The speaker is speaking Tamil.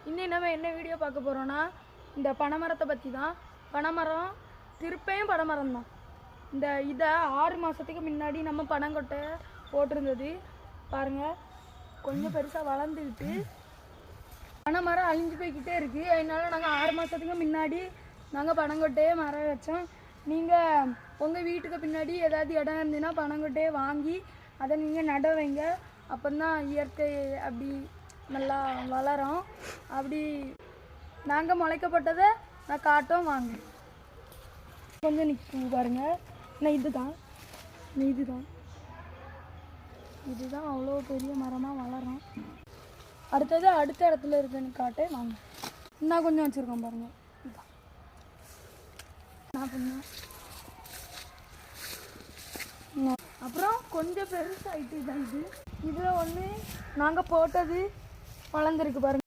இன்னும் நம்ம என்ன வீடியோ பார்க்க போகிறோன்னா இந்த பனைமரத்தை பற்றி தான். பனைமரம் திருப்பையும் பனைமரம் தான். இதை 6 மாதத்துக்கு முன்னாடி நம்ம பனங்கொட்டை போட்டிருந்தது பாருங்கள். கொஞ்சம் பெருசாக வளர்ந்துக்கிட்டு பனைமரம் அழிஞ்சு போய்கிட்டே இருக்குது. அதனால நாங்கள் 6 மாதத்துக்கு முன்னாடி நாங்கள் பனங்கொட்டையே மரம் வச்சோம். நீங்கள் உங்கள் வீட்டுக்கு பின்னாடி ஏதாவது இடம் இருந்துன்னா பனங்கொட்டையை வாங்கி அதை நீங்கள் நட வைங்க. அப்போ தான் இயற்கை அப்படி நல்லா வளரும். அப்படி நாங்கள் முளைக்கப்பட்டதை நான் காட்டும் வாங்க. கொஞ்சம் நிற்கும் பாருங்கள். நான் இதுதான் அவ்வளோ பெரிய மரமாக வளரும். அடுத்தது அடுத்த இடத்துல இருக்குன்னு காட்டே வாங்க. இன்னும் கொஞ்சம் வச்சுருக்கோம் பாருங்கள். இதுதான் நான் கொஞ்சம் அப்புறம் கொஞ்சம் பெருசாகிட்டு தான். இதில் ஒன்று நாங்கள் போட்டது வளர்ந்துருக்கு பாருங்கள்.